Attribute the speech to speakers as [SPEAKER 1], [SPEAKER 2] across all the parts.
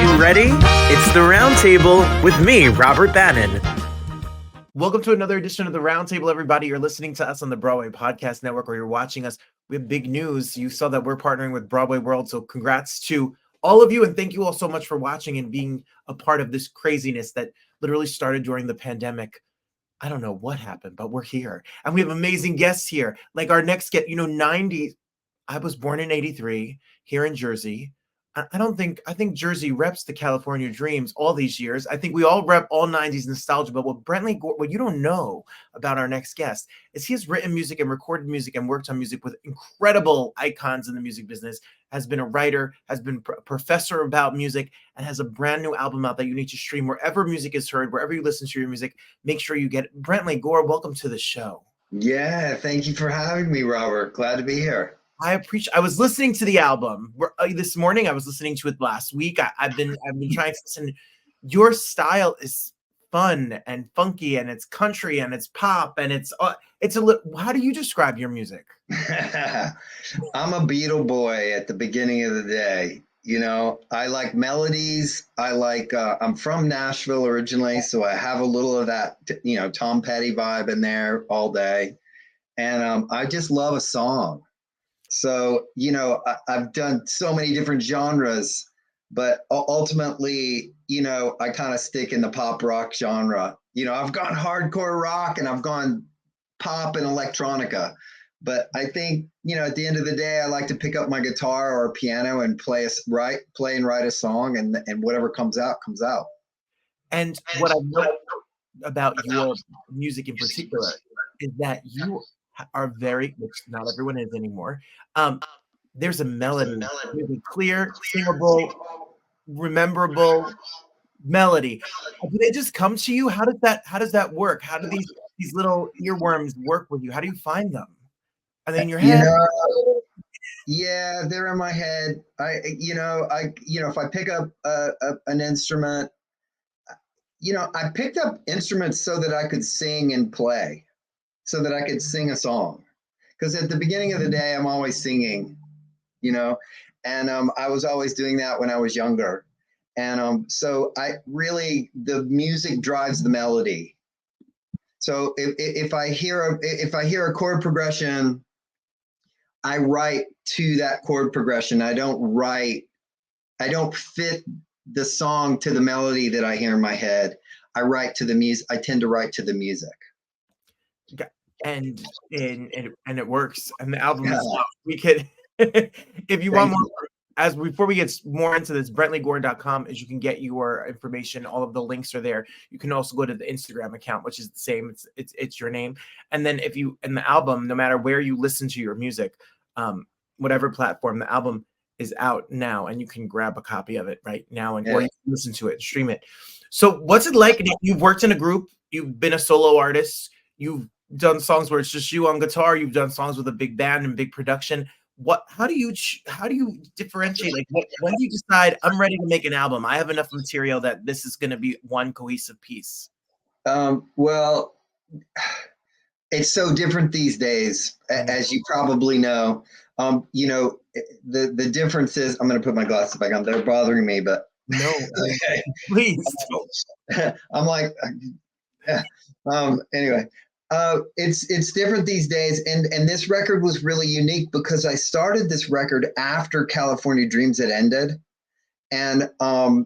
[SPEAKER 1] You ready? It's the Roundtable with me, Robert Bannon. Welcome to another edition of the Roundtable, everybody. You're listening to us on the Broadway Podcast Network, or you're watching us. We have big news. You saw that we're partnering with Broadway World, so congrats to all of you, and thank you all so much for watching and being a part of this craziness that literally started during the pandemic. I don't know what happened, but we're here, and we have amazing guests here. Like our next guest, 90s. I was born in 83 here in Jersey. I think Jersey reps the California dreams all these years. I think we all rep all 90s nostalgia, but what you don't know about our next guest is he has written music and recorded music and worked on music with incredible icons in the music business, has been a writer, has been a professor about music, and has a brand new album out that you need to stream wherever music is heard, wherever you listen to your music. Make sure you get it. Brentley Gore, welcome to the show.
[SPEAKER 2] Yeah, thank you for having me, Robert. Glad to be here.
[SPEAKER 1] I was listening to the album this morning. I was listening to it last week. I've been trying to listen. Your style is fun and funky, and it's country and it's pop and it's a little. How do you describe your music?
[SPEAKER 2] I'm a Beatle boy at the beginning of the day. I like melodies. I'm from Nashville originally, so I have a little of that, Tom Petty vibe in there all day. And I just love a song. So, I've done so many different genres, but ultimately, I kind of stick in the pop rock genre. I've gone hardcore rock and I've gone pop and electronica, but I think, at the end of the day, I like to pick up my guitar or piano and play and write a song, and whatever comes out, comes out.
[SPEAKER 1] And what I know about your music in particular is that you are which not everyone is anymore. There's a melody, really clear, singable, rememberable melody. Do they just come to you? How does that work? How do these little earworms work with you? How do you find them? Are they in your head?
[SPEAKER 2] Yeah, they're in my head. If I pick up an instrument, I picked up instruments so that I could sing and play, so that I could sing a song. Because at the beginning of the day, I'm always singing, and I was always doing that when I was younger. And so the music drives the melody. So if I hear a chord progression, I write to that chord progression. I don't fit the song to the melody that I hear in my head. I write to the music. I tend to write to the music.
[SPEAKER 1] And it works. And the album is we could if you want more before we get more into this, BrentleyGore.com is you can get your information. All of the links are there. You can also go to the Instagram account, which is the same. It's your name. And then in the album, no matter where you listen to your music, whatever platform, the album is out now, and you can grab a copy of it right now or you can listen to it, stream it. So what's it like? You've worked in a group, you've been a solo artist, you've done songs where it's just you on guitar, you've done songs with a big band and big production. How do you differentiate? Like, when do you decide I'm ready to make an album? I have enough material that this is going to be one cohesive piece.
[SPEAKER 2] Well, it's so different these days, as you probably know. The difference is, I'm going to put my glasses back on. They're bothering me, but
[SPEAKER 1] no, please.
[SPEAKER 2] I'm like, anyway. It's different these days, and this record was really unique because I started this record after California Dreams had ended, and I've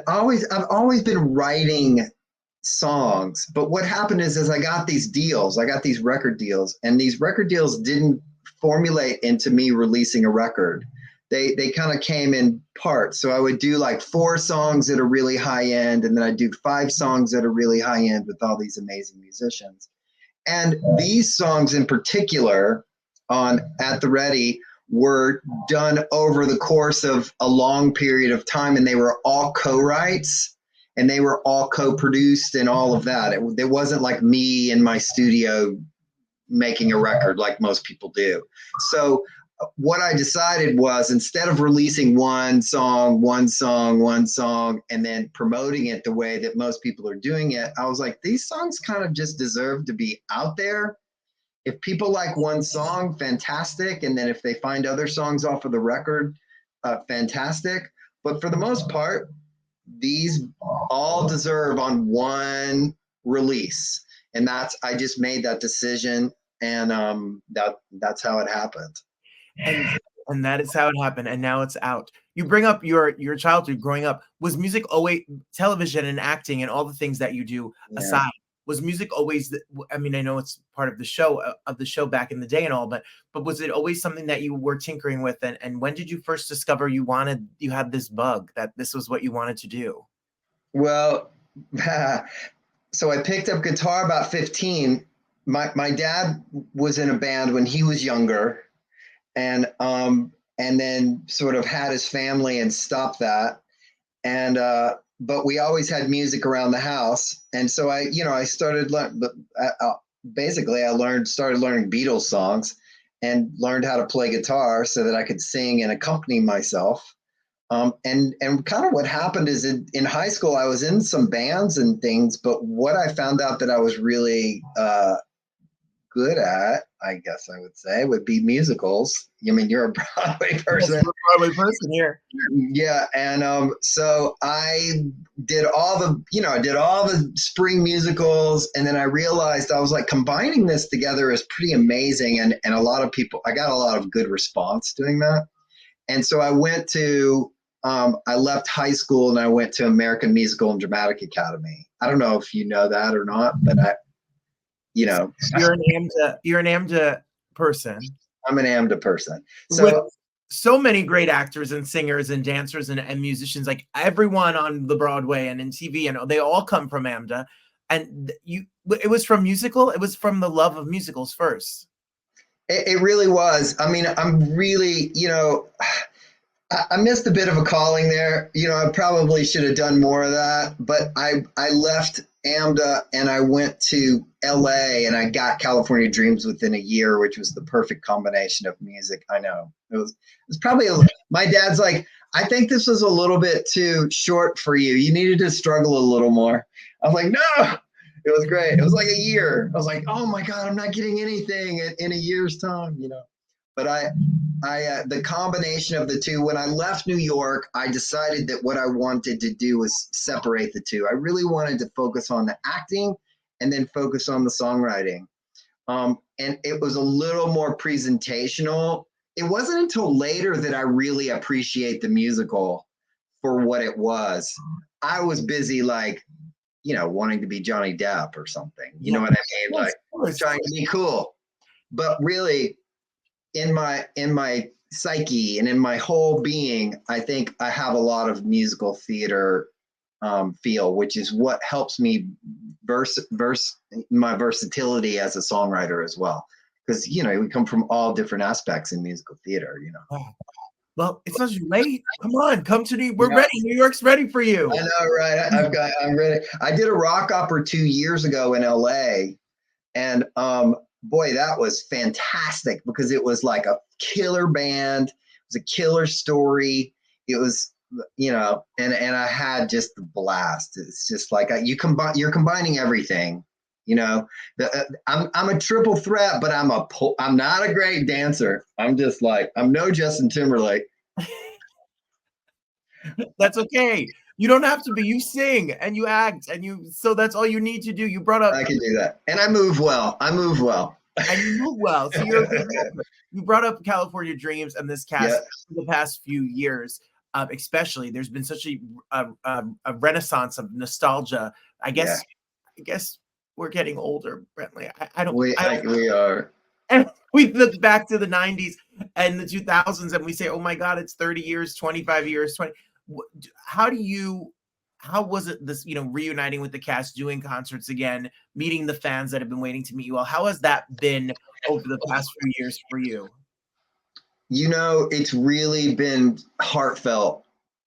[SPEAKER 2] always been writing songs, but what happened is I got these record deals, and these record deals didn't formulate into me releasing a record. They kind of came in parts. So I would do like 4 songs that are really high end, and then I'd do 5 songs that are really high end with all these amazing musicians. And these songs in particular on At the Ready were done over the course of a long period of time, and they were all co-writes, and they were all co-produced and all of that. It wasn't like me in my studio making a record like most people do. So what I decided was, instead of releasing one song, and then promoting it the way that most people are doing it, I was like, these songs kind of just deserve to be out there. If people like one song, fantastic. And then if they find other songs off of the record, fantastic. But for the most part, these all deserve on one release. And I just made that decision, and that's how it happened.
[SPEAKER 1] And that is how it happened, and now it's out. You bring up your childhood growing up. Was music always, television and acting and all the things that you do aside, was music always I mean, I know it's part of the show back in the day and all, but was it always something that you were tinkering with? And when did you first discover you had this bug that this was what you wanted to do?
[SPEAKER 2] Well, so I picked up guitar about 15. My dad was in a band when he was younger, and then sort of had his family and stopped that. And but we always had music around the house, and so I started basically started learning Beatles songs, and learned how to play guitar so that I could sing and accompany myself. And kind of what happened is in high school, I was in some bands and things, but what I found out that I was really good at, I guess I would say, would be musicals. I mean, you're a Broadway person.
[SPEAKER 1] Yes, a Broadway person here.
[SPEAKER 2] Yeah, and so I did all the spring musicals, and then I realized I was like, combining this together is pretty amazing, and a lot of people, I got a lot of good response doing that, and so I went to I left high school and I went to American Musical and Dramatic Academy. I don't know if you know that or not, but you're
[SPEAKER 1] an AMDA person.
[SPEAKER 2] I'm an AMDA person.
[SPEAKER 1] So with so many great actors and singers and dancers and musicians, like everyone on the Broadway and in TV, and they all come from AMDA. And it was from musical. It was from the love of musicals first.
[SPEAKER 2] It really was. I mean, I'm really, I missed a bit of a calling there. I probably should have done more of that, but I left AMDA and I went to LA, and I got California Dreams within a year, which was the perfect combination of music. I know it was probably my dad's like, I think this was a little bit too short for you. You needed to struggle a little more. I was like, no, it was great. It was like a year. I was like, oh my God, I'm not getting anything in a year's time, But the combination of the two, when I left New York, I decided that what I wanted to do was separate the two. I really wanted to focus on the acting and then focus on the songwriting. And it was a little more presentational. It wasn't until later that I really appreciate the musical for what it was. I was busy wanting to be Johnny Depp or something. You know what I mean? Like trying to be cool. But really, in my psyche and in my whole being, I think I have a lot of musical theater feel, which is what helps me my versatility as a songwriter as well. Because, we come from all different aspects in musical theater,
[SPEAKER 1] Well, it's not too late. Come on, come to we're ready. New York's ready for you.
[SPEAKER 2] I know, right? I'm ready. I did a rock opera 2 years ago in LA, and boy, that was fantastic because it was like a killer band. It was a killer story. It was, and I had just the blast. It's just like you're combining everything. I'm a triple threat, but I'm not a great dancer. I'm just like, I'm no Justin Timberlake.
[SPEAKER 1] That's okay. You don't have to be. You sing and you act so that's all you need to do. You brought up.
[SPEAKER 2] I can do that, and I move well. And you
[SPEAKER 1] move well. So you brought up California Dreams and this cast for the past few years, especially. There's been such a renaissance of nostalgia. I guess we're getting older, Brentley.
[SPEAKER 2] We are.
[SPEAKER 1] And we look back to the 90s and the 2000s and we say, oh my God, it's 30 years, 25 years, 20. How was it this, reuniting with the cast, doing concerts again, meeting the fans that have been waiting to meet you all? How has that been over the past few years for you?
[SPEAKER 2] It's really been heartfelt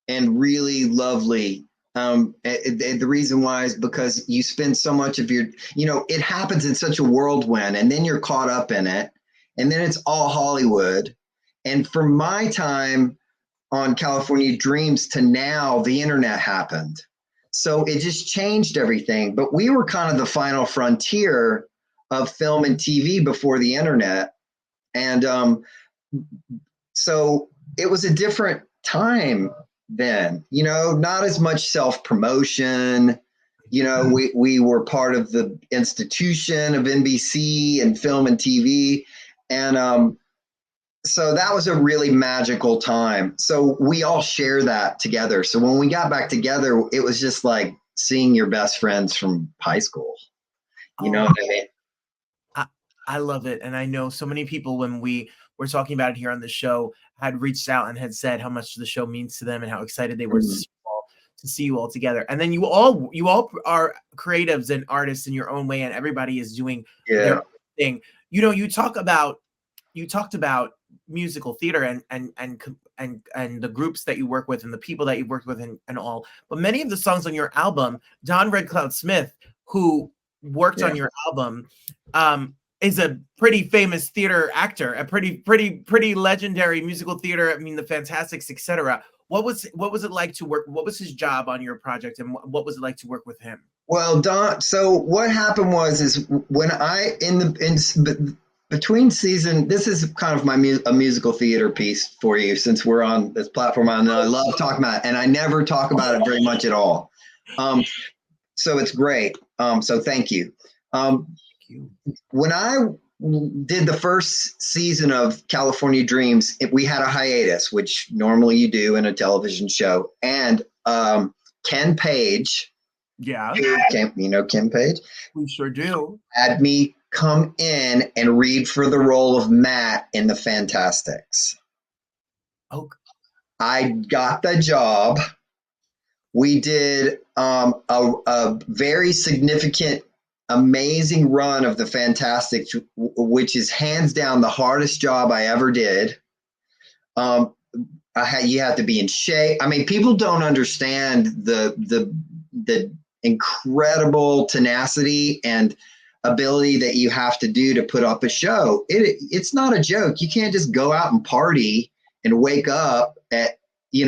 [SPEAKER 2] and really lovely. The reason why is because you spend so much of your, it happens in such a whirlwind, and then you're caught up in it, and then it's all Hollywood. And from my time on California Dreams to now, the internet happened. So it just changed everything. But we were kind of the final frontier of film and TV before the internet. And so it was a different time. then, not as much self-promotion. We were part of the institution of NBC and film and TV. And so that was a really magical time. So we all share that together. So when we got back together, it was just like seeing your best friends from high school. You know what I mean?
[SPEAKER 1] I love it. And I know so many people, when we were talking about it here on the show, had reached out and had said how much the show means to them and how excited they were to see you all together. And then you all are creatives and artists in your own way, and everybody is doing their own thing. You talked about musical theater and the groups that you work with and the people that you've worked with and all. But many of the songs on your album, Don Red Cloud Smith, who worked on your album, is a pretty famous theater actor, a pretty legendary musical theater. I mean, the Fantastics, etc. What was it like to work? What was his job on your project, and what was it like to work with him?
[SPEAKER 2] Well, Don. So what happened is when between season, this is kind of a musical theater piece for you, since we're on this platform. I love talking about it, and I never talk about it very much at all. So it's great. So thank you. When I did the first season of California Dreams, we had a hiatus, which normally you do in a television show. And Ken Page, Ken Page?
[SPEAKER 1] We sure do.
[SPEAKER 2] Had me come in and read for the role of Matt in the Fantastics.
[SPEAKER 1] Oh.
[SPEAKER 2] I got the job. We did a very significant, amazing run of the Fantastics, which is hands down the hardest job I ever did. You have to be in shape. I mean, people don't understand the incredible tenacity and ability that you have to do to put up a show. It's not a joke. You can't just go out and party and wake up at, you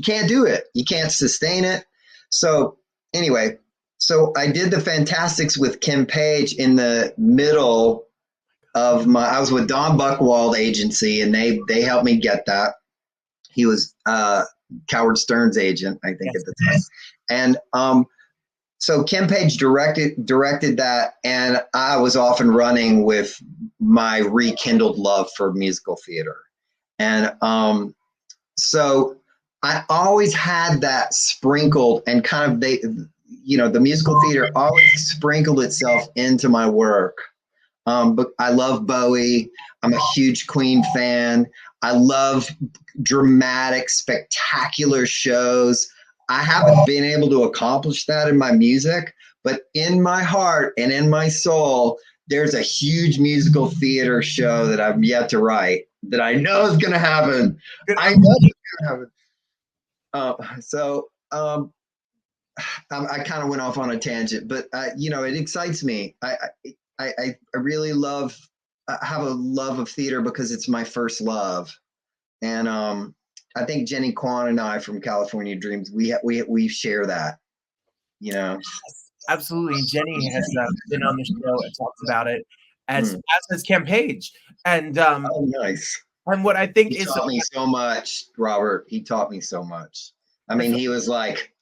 [SPEAKER 2] can't do it. You can't sustain it. So anyway, so I did the Fantastics with Kim Page in the middle of I was with Don Buchwald Agency, and they helped me get that. He was Howard Stern's agent, I think, at the time. And so Kim Page directed that, and I was off and running with my rekindled love for musical theater. And so I always had that sprinkled, and kind of the musical theater always sprinkled itself into my work. But I love Bowie. I'm a huge Queen fan. I love dramatic, spectacular shows. I haven't been able to accomplish that in my music, but in my heart and in my soul, there's a huge musical theater show that I've yet to write that I know is going to happen. I know it's going to happen. I kind of went off on a tangent, but it excites me. I really have a love of theater because it's my first love, and I think Jenny Kwan and I from California Dreams, we share that.
[SPEAKER 1] Absolutely. Jenny has been on the show and talked about it, as has Ken Page, and
[SPEAKER 2] nice.
[SPEAKER 1] And what I think
[SPEAKER 2] he taught me so much, Robert. He taught me so much. I mean, he was like.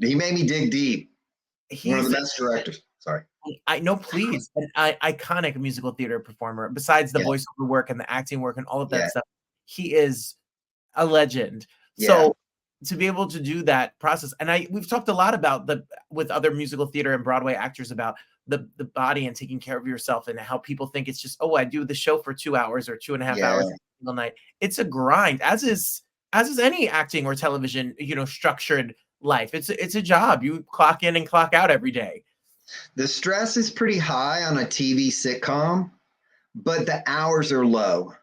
[SPEAKER 2] He made me dig deep. He's one of the best directors. Sorry.
[SPEAKER 1] I know, please. An iconic musical theater performer. Besides the voiceover work and the acting work and all of that stuff, he is a legend. So to be able to do that process, and we've talked a lot about with other musical theater and Broadway actors about the body and taking care of yourself, and how people think it's just, I do the show for 2 hours or 2.5 hours a single night. It's a grind, as is any acting or television, structured life. It's a job. You clock in and clock out every day.
[SPEAKER 2] The stress is pretty high on a TV sitcom, but the hours are low.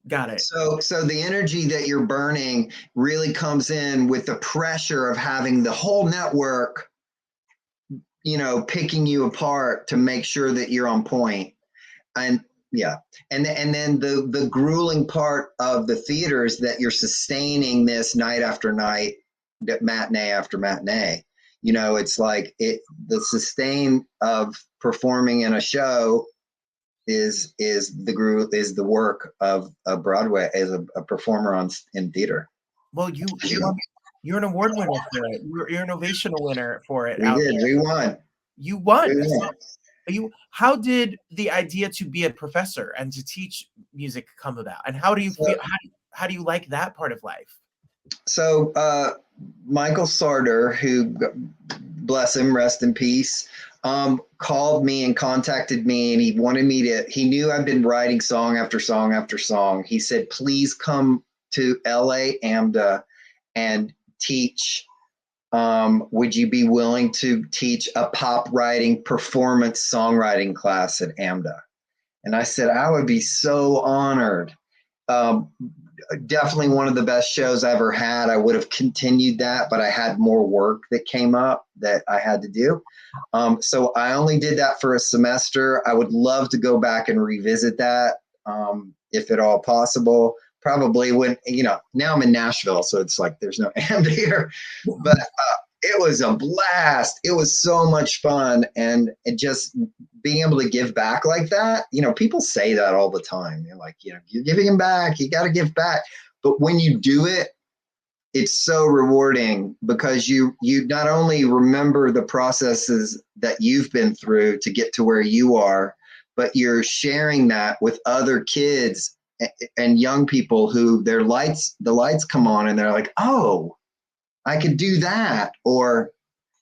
[SPEAKER 1] Got it.
[SPEAKER 2] So the energy that you're burning really comes in with the pressure of having the whole network, picking you apart to make sure that you're on point. And and then the grueling part of the theater is that you're sustaining this night after night, matinee after matinee. It's like the sustain of performing in a show is the work of a Broadway as a performer in theater.
[SPEAKER 1] Well, you're an award winner for it. You're an ovation winner for it
[SPEAKER 2] We
[SPEAKER 1] out
[SPEAKER 2] did.
[SPEAKER 1] there.
[SPEAKER 2] We won.
[SPEAKER 1] You
[SPEAKER 2] We
[SPEAKER 1] won.
[SPEAKER 2] won.
[SPEAKER 1] How did the idea to be a professor and to teach music come about? And how do you feel? How do you like that part of life?
[SPEAKER 2] So Michael Sarter, who, bless him, rest in peace, called me and contacted me, and he wanted me to. He knew I've been writing song after song after song. He said, "Please come to LA AMDA and teach. Would you be willing to teach a pop writing performance songwriting class at AMDA?" And I said, I would be so honored. Um, Definitely one of the best shows I ever had. I would have continued that, but I had more work that came up that I had to do. So I only did that for a semester. I would love to go back and revisit that, if at all possible. Probably when, now I'm in Nashville, so it's like there's no AMD here, but it was a blast. It was so much fun. And it just being able to give back like that, people say that all the time. They're like, you're giving them back. You got to give back. But when you do it, it's so rewarding because you not only remember the processes that you've been through to get to where you are, but you're sharing that with other kids and young people who the lights come on and they're like, oh, I could do that. Or,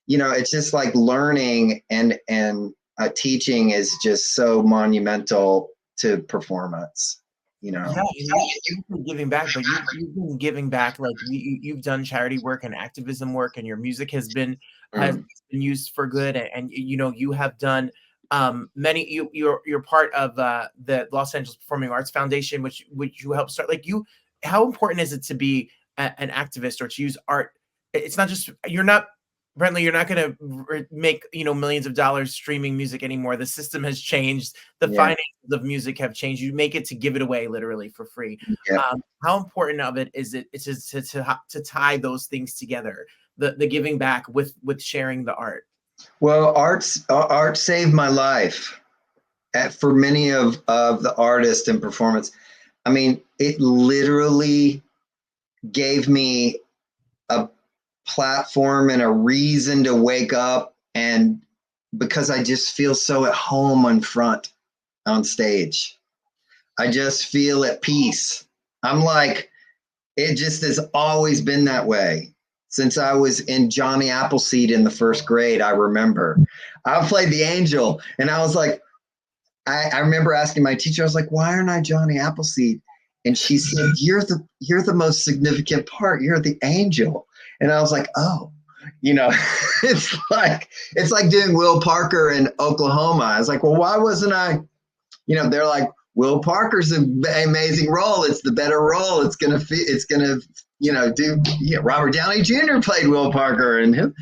[SPEAKER 2] it's just like learning and teaching is just so monumental to performance,
[SPEAKER 1] Yeah, you've been giving back, but you've been giving back like you've done charity work and activism work, and your music has been used for good, and you have done many. You're part of the Los Angeles Performing Arts Foundation, which you helped start. Like how important is it to be an activist or to use art? It's not just you're not. Brentley, you're not going to make millions of dollars streaming music anymore. The system has changed. The finances of music have changed. You make it to give it away literally for free.
[SPEAKER 2] Yeah.
[SPEAKER 1] How important of it is it to tie those things together? The giving back with sharing the art.
[SPEAKER 2] Well, art saved my life. For many of the artists and performance, I mean, it literally gave me a platform and a reason to wake up, and because I just feel so at home on stage. I just feel at peace. I'm like, it just has always been that way. Since I was in Johnny Appleseed in the first grade, I remember. I played the angel, and I was like, I remember asking my teacher, I was like, why aren't I Johnny Appleseed? And she said, you're the most significant part. You're the angel. And I was like, oh, it's like doing Will Parker in Oklahoma. I was like, well, why wasn't I, they're like, Will Parker's an amazing role. It's the better role. It's going to do, Robert Downey Jr. played Will Parker. And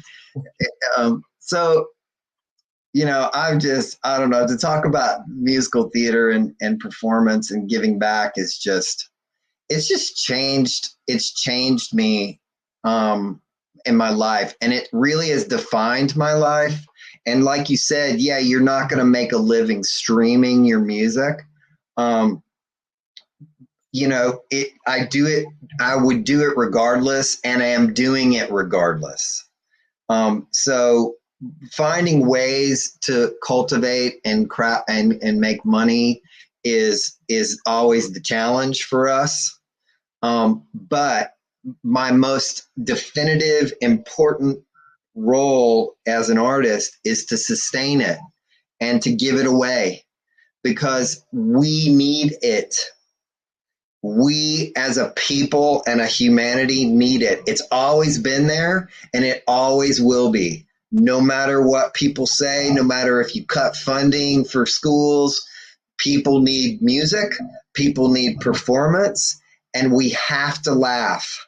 [SPEAKER 2] so, I don't know, to talk about musical theater and performance and giving back is it's just changed. It's changed me in my life, and it really has defined my life. And like you said, you're not going to make a living streaming your music. I do it. I would do it regardless, and I am doing it regardless. So finding ways to cultivate and craft and make money is always the challenge for us. But my most definitive, important role as an artist is to sustain it and to give it away, because we need it. We as a people and a humanity need it. It's always been there, and it always will be. No matter what people say, no matter if you cut funding for schools, people need music, people need performance, and we have to laugh.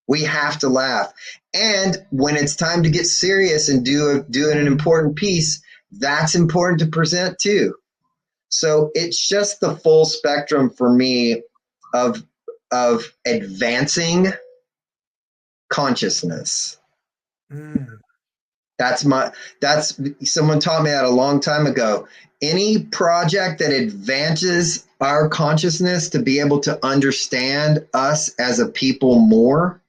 [SPEAKER 2] We have to laugh. And when it's time to get serious and do an important piece, that's important to present too. So it's just the full spectrum for me of advancing consciousness. That's someone taught me that a long time ago. Any project that advances our consciousness to be able to understand us as a people more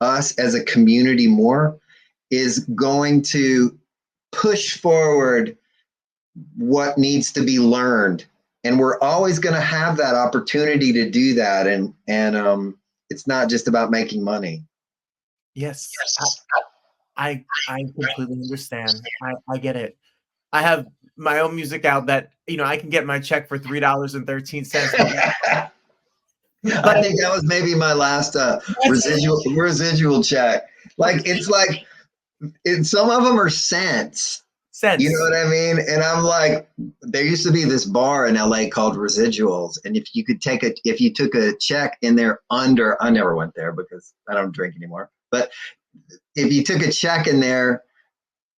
[SPEAKER 2] us as a community more is going to push forward what needs to be learned. And we're always going to have that opportunity to do that. And it's not just about making money.
[SPEAKER 1] Yes, I completely understand. I get it. I have my own music out that, I can get my check for $3.13.
[SPEAKER 2] I think that was maybe my last residual check. Like, it's like, some of them are cents. You know what I mean? And I'm like, there used to be this bar in LA called Residuals. And if you took a check in there I never went there because I don't drink anymore. But if you took a check in there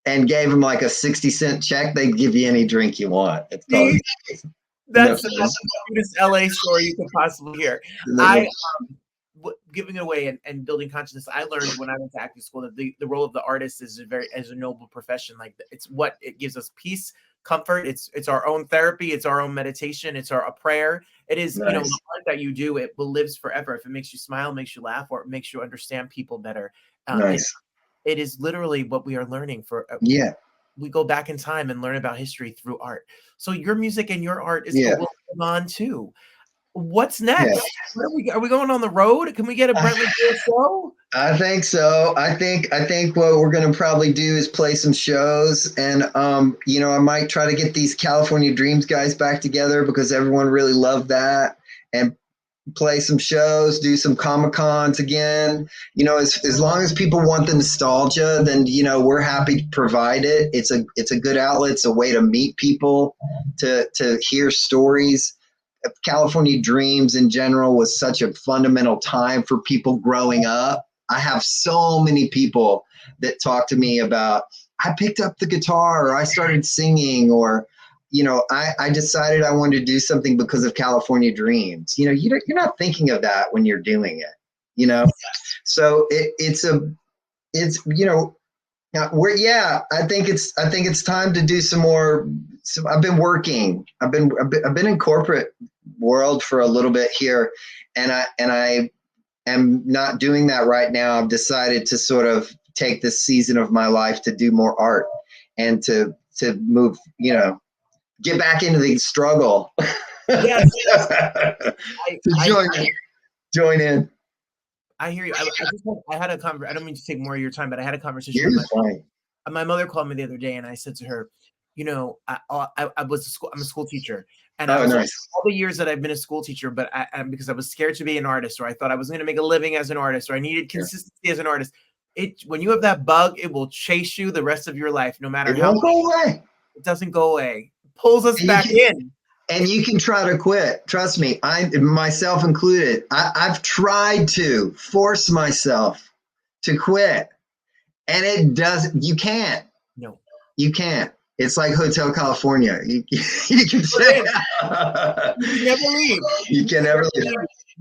[SPEAKER 2] and gave them like a 60-cent check, they'd give you any drink you want. It's called.
[SPEAKER 1] That's the cutest LA story you could possibly hear. Giving away and building consciousness. I learned when I went to acting school that the role of the artist is a noble profession. Like, it's what it gives us peace, comfort. It's our own therapy. It's our own meditation. It's a prayer. It is,
[SPEAKER 2] nice.
[SPEAKER 1] The art that you do, it lives forever. If it makes you smile, makes you laugh, or it makes you understand people better.
[SPEAKER 2] Nice.
[SPEAKER 1] It is literally what we are learning for. We go back in time and learn about history through art. So your music and your art is going on too. What's next? Are we going on the road? Can we get a Brentley Gore show?
[SPEAKER 2] I think so. I think what we're going to probably do is play some shows, and I might try to get these California Dreams guys back together because everyone really loved that, and play some shows, do some Comic-Cons again. As long as people want the nostalgia, then we're happy to provide it. It's a good outlet. It's a way to meet people, to hear stories. California Dreams in general was such a fundamental time for people growing up. I have so many people that talk to me about, I picked up the guitar, or I started singing, or I decided I wanted to do something because of California Dreams. You're not thinking of that when you're doing it. So I think it's time to do some more. So I've been working. I've been in corporate world for a little bit here, and I am not doing that right now. I've decided to sort of take this season of my life to do more art and to move, get back into the struggle.
[SPEAKER 1] Yes.
[SPEAKER 2] Join in.
[SPEAKER 1] I hear you. I had a conversation. I don't mean to take more of your time, but I had a conversation with my mother. Called me the other day, and I said to her, I'm a school teacher, and nice. All the years that I've been a school teacher, but because I was scared to be an artist, or I thought I was going to make a living as an artist, or I needed consistency as an artist. When you have that bug, it will chase you the rest of your life, no matter how.
[SPEAKER 2] It won't go away.
[SPEAKER 1] It doesn't go away. It pulls us back in.
[SPEAKER 2] And you can try to quit. Trust me, myself included. I've tried to force myself to quit, and it doesn't. You can't.
[SPEAKER 1] No, you
[SPEAKER 2] can't. It's like Hotel California. You can
[SPEAKER 1] say you never leave.
[SPEAKER 2] You can never leave.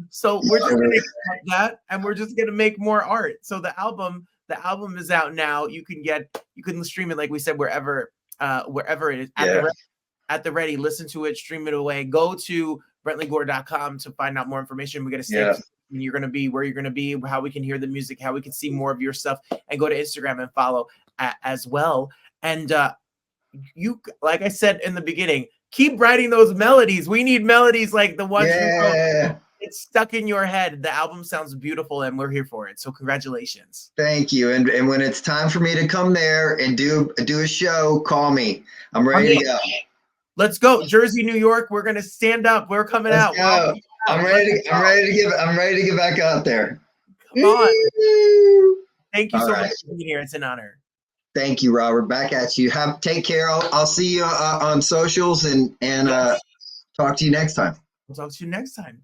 [SPEAKER 1] So we're just gonna accept that, and we're just gonna make more art. So the album is out now. You can stream it, like we said, wherever it is. At the ready, listen to it, stream it away. Go to BrentleyGore.com to find out more information. We got to say you're going to be, where you're going to be, how we can hear the music, how we can see more of your stuff, and go to Instagram and follow as well. And you, like I said in the beginning, keep writing those melodies. We need melodies like the ones it's stuck in your head. The album sounds beautiful, and we're here for it. So congratulations.
[SPEAKER 2] Thank you. And when it's time for me to come there and do a show, call me. I'm ready to go.
[SPEAKER 1] Let's go. Jersey, New York. We're going to stand up. We're coming out.
[SPEAKER 2] I'm ready to get back out there.
[SPEAKER 1] Come on. Thank you so much for being here. It's an honor.
[SPEAKER 2] Thank you, Robert. Back at you. Take care. I'll see you on socials and talk to you next time.
[SPEAKER 1] We'll talk to you next time.